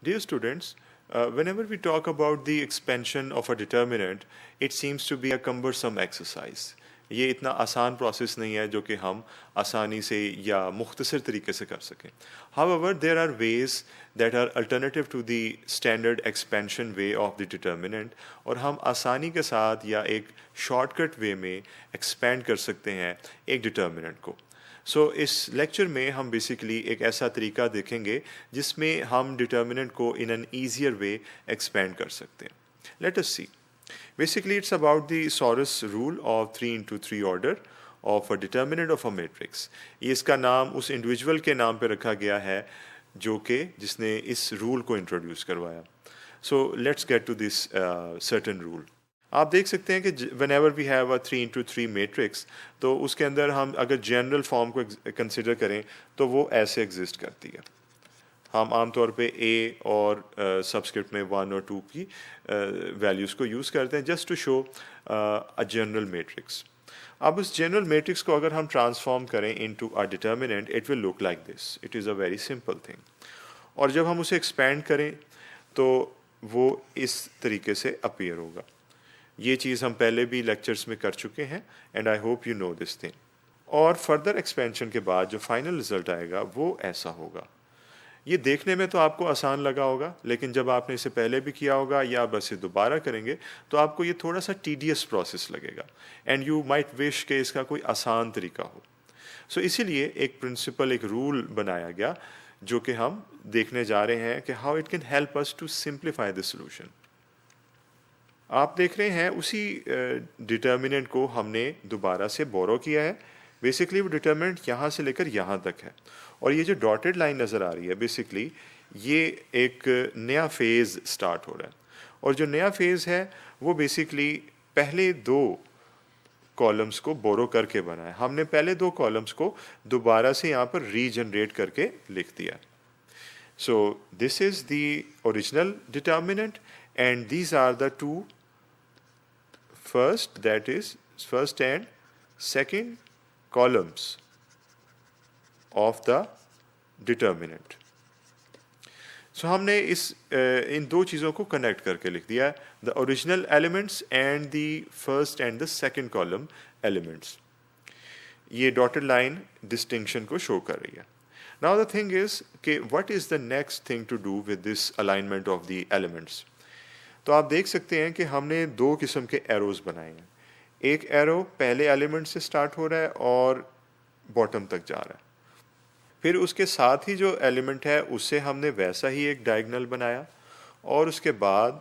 Dear students, whenever we talk about the expansion of a determinant, it seems to be a cumbersome exercise. ये इतना आसान process नहीं है जो कि हम आसानी से या मुख्तसर तरीके से कर सकें. However, there are ways that are alternative to the standard expansion way of the determinant और हम आसानी के साथ या एक shortcut way में expand कर सकते हैं एक determinant को. इस लेक्चर में हम बेसिकली एक ऐसा तरीका देखेंगे जिसमें हम डिटर्मिनेंट को in an easier way expand कर सकते हैं. Let us see. Basically it's about the Sarrus rule of 3 into 3 order of a determinant of a matrix. ये इसका नाम उस इंडिविजुअल के नाम पे रखा गया है जिसने इस रूल को इंट्रोड्यूस करवाया. So let's get to this certain rule. आप देख सकते हैं कि whenever we have a 3 into 3 matrix, तो उसके अंदर हम अगर जनरल फॉर्म को कंसिडर करें तो वो ऐसे एग्जिस्ट करती है. हम आमतौर पे A और सबस्क्रिप्ट में 1 और 2 की वैल्यूज़ को यूज़ करते हैं just to show a general matrix. अब उस जनरल मैट्रिक्स को अगर हम ट्रांसफॉर्म करें into a determinant, it will look like this. It is a very simple thing. और जब हम उसे एक्सपेंड करें तो वो इस तरीके से अपीयर होगा. ये चीज़ हम पहले भी लेक्चर्स में कर चुके हैं and I hope you know this thing. और फर्दर एक्सपेंशन के बाद जो फाइनल रिजल्ट आएगा वो ऐसा होगा. ये देखने में तो आपको आसान लगा होगा, लेकिन जब आपने इसे पहले भी किया होगा या बस इसे दोबारा करेंगे तो आपको ये थोड़ा सा टीडियस प्रोसेस लगेगा एंड यू माइट विश कि इसका कोई आसान तरीका हो. इसीलिए एक प्रिंसिपल, एक रूल बनाया गया जो कि हम देखने जा रहे हैं कि how it can help us to simplify the solution. आप देख रहे हैं उसी डिटर्मिनेंट को हमने दोबारा से बोरो किया है. बेसिकली वो डिटर्मिनेंट यहाँ से लेकर यहाँ तक है और ये जो डॉटेड लाइन नज़र आ रही है बेसिकली ये एक नया फेज़ स्टार्ट हो रहा है. और जो नया फेज़ है वो बेसिकली पहले 2 कॉलम्स को बोरो करके बना है. हमने पहले 2 कॉलम्स को दोबारा से यहाँ पर रीजनरेट करके लिख दिया. So this is the original determinant and these are the 2 first and second columns of the determinant. हमने इन 2 चीज़ों को कनेक्ट करके लिख दिया, the original elements and the first and the second column elements. ये dotted line distinction को show कर रही है. Now the thing is कि what is the next thing to do with this alignment of the elements? तो आप देख सकते हैं कि हमने 2 किस्म के एरोज़ बनाए हैं. एक एरो पहले एलिमेंट से स्टार्ट हो रहा है और बॉटम तक जा रहा है. फिर उसके साथ ही जो एलिमेंट है उससे हमने वैसा ही एक डायगोनल बनाया और उसके बाद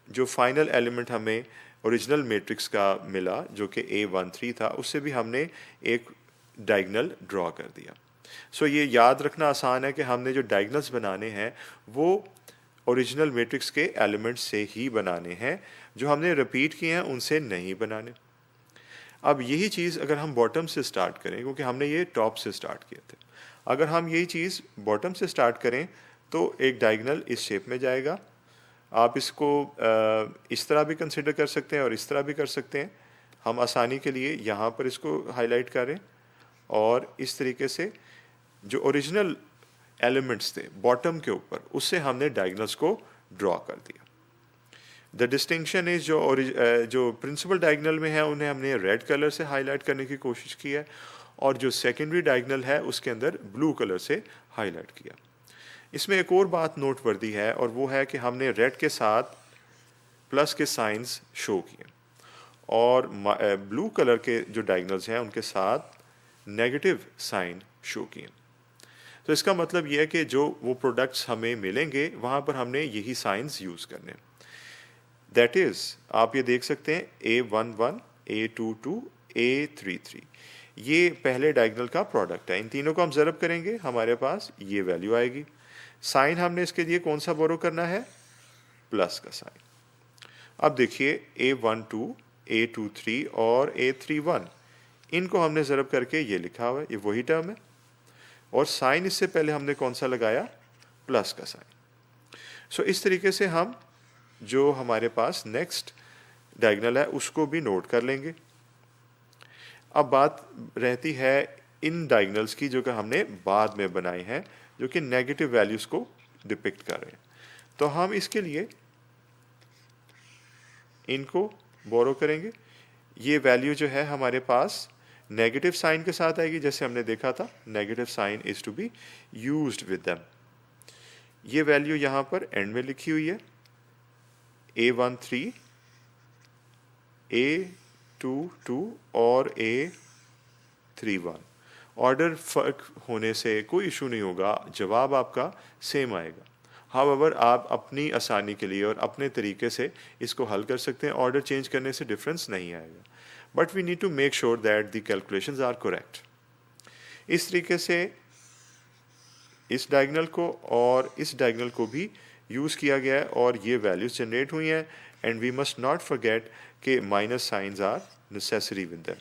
जो फाइनल एलिमेंट हमें ओरिजिनल मैट्रिक्स का मिला जो कि A13 था, उससे भी हमने एक डायगोनल ड्रॉ कर दिया. ये याद रखना आसान है कि हमने जो डायगोनल्स बनाने हैं वो ओरिजिनल मैट्रिक्स के एलिमेंट्स से ही बनाने हैं, जो हमने रिपीट किए हैं उनसे नहीं बनाने. अब यही चीज़ अगर हम बॉटम से स्टार्ट करें, क्योंकि हमने ये टॉप से स्टार्ट किए थे, अगर हम यही चीज़ बॉटम से स्टार्ट करें तो एक डायगोनल इस शेप में जाएगा. आप इसको इस तरह भी कंसिडर कर सकते हैं और इस तरह भी कर सकते हैं. हम आसानी के लिए यहाँ पर इसको हाईलाइट करें और इस तरीके से जो ओरिजिनल एलिमेंट्स थे बॉटम के ऊपर उससे हमने डायगोनल्स को ड्रॉ कर दिया. द डिस्टिंक्शन इज जो प्रिंसिपल डायगोनल में है उन्हें हमने रेड कलर से हाईलाइट करने की कोशिश की है और जो सेकेंडरी डायगोनल है उसके अंदर ब्लू कलर से हाईलाइट किया. इसमें एक और बात नोटवर्दी है और वो है कि हमने रेड के साथ प्लस के साइंस शो किए और ब्लू कलर के जो डायगोनल्स हैं उनके साथ नेगेटिव साइन शो किए. तो इसका मतलब यह है कि जो वो प्रोडक्ट्स हमें मिलेंगे वहाँ पर हमने यही साइंस यूज़ करने. दैट इज़ आप ये देख सकते हैं A11, A22, A33 ये पहले डायगोनल का प्रोडक्ट है. इन तीनों को हम ज़रब करेंगे, हमारे पास ये वैल्यू आएगी. साइन हमने इसके लिए कौन सा बोरो करना है? प्लस का साइन. अब देखिए A12, A23 और A31 इनको हमने ज़रब करके ये लिखा हुआ है, ये वही टर्म है और साइन इससे पहले हमने कौन सा लगाया? प्लस का साइन. इस तरीके से हम जो हमारे पास नेक्स्ट डायगोनल है उसको भी नोट कर लेंगे. अब बात रहती है इन डायगोनल्स की जो कि हमने बाद में बनाए हैं, जो कि नेगेटिव वैल्यूज़ को डिपिक्ट कर रहे हैं। तो हम इसके लिए इनको बोरो करेंगे। ये वैल्यू जो है हमारे पास नेगेटिव साइन के साथ आएगी, जैसे हमने देखा था negative sign is to be used with them. ये वैल्यू यहाँ पर एंड में लिखी हुई है, A13, A22 और A31। ऑर्डर फर्क होने से कोई इशू नहीं होगा, जवाब आपका सेम आएगा। हाउएवर आप अपनी आसानी के लिए और अपने तरीके से इसको हल कर सकते हैं, ऑर्डर चेंज करने से डिफरेंस नहीं आएगा, but we need to make sure that the calculations are correct. इस तरीके से इस डायगोनल को और इस डायगोनल को भी यूज़ किया गया है और ये वैल्यूज जनरेट हुई हैं। And we must not forget कि minus signs are necessary with them.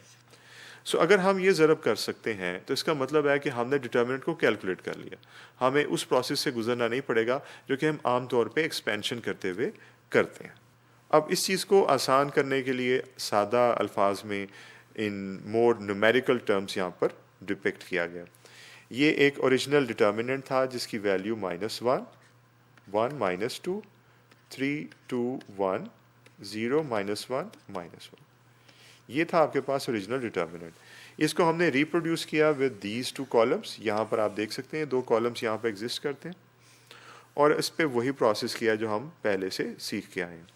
So अगर हम ये ज़रब कर सकते हैं तो इसका मतलब है कि हमने डिटर्मिनेंट को कैलकुलेट कर लिया, हमें उस प्रोसेस से गुजरना नहीं पड़ेगा जो कि हम आम तौर पे एक्सपेंशन करते हुए करते हैं। अब इस चीज़ को आसान करने के लिए सादा अल्फाज में इन मोर न्यूमेरिकल टर्म्स यहाँ पर डिपिक्ट किया गया। ये एक ओरिजिनल डिटर्मिनेंट था जिसकी वैल्यू -1, 1, -2, 3, 2, 1, 0, -1, -1। ये था आपके पास ओरिजिनल डिटर्मिनेंट। इसको हमने रिप्रोड्यूस किया विद दीज टू कॉलम्स। यहाँ पर आप देख सकते हैं 2 कॉलम्स यहाँ पर एग्जिस्ट करते हैं और इस पर वही प्रोसेस किया जो हम पहले से सीख के आए हैं।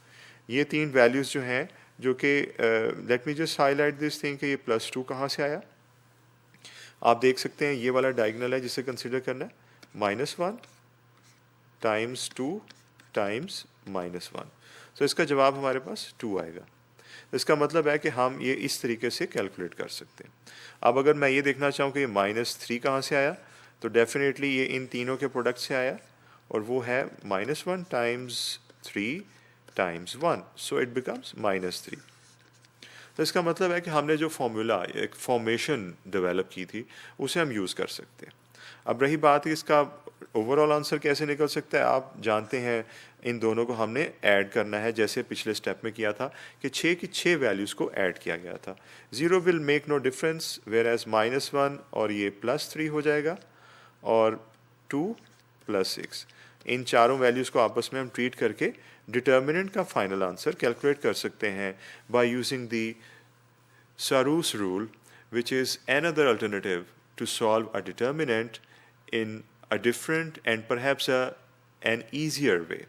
ये 3 वैल्यूज़ जो हैं जो कि let me just highlight this thing कि ये +2 कहाँ से आया। आप देख सकते हैं ये वाला डायगोनल है जिसे कंसिडर करना है, -1 टाइम्स 2 टाइम्स -1। तो इसका जवाब हमारे पास 2 आएगा। इसका मतलब है कि हम ये इस तरीके से कैलकुलेट कर सकते हैं। अब अगर मैं ये देखना चाहूँ कि ये -3 कहाँ से आया, तो डेफिनेटली ये इन तीनों के प्रोडक्ट से आया और वो है -1 times 3 times 1, so it becomes -3। तो इसका मतलब है कि हमने जो फॉर्मूला एक फॉर्मेशन डेवलप की थी उसे हम यूज़ कर सकते हैं। अब रही बात कि इसका ओवरऑल आंसर कैसे निकल सकता है, आप जानते हैं इन दोनों को हमने ऐड करना है, जैसे पिछले स्टेप में किया था कि 6 की 6 वैल्यूज़ को ऐड किया गया था। 0 will make no difference, whereas -1 और ये +3 हो जाएगा और 2 + 6, इन चारों वैल्यूज़ को आपस में हम ट्रीट करके डिटर्मिनेंट का फाइनल आंसर कैलकुलेट कर सकते हैं by using the Saru's rule, which is another alternative to solve a determinant in a different and perhaps an easier way.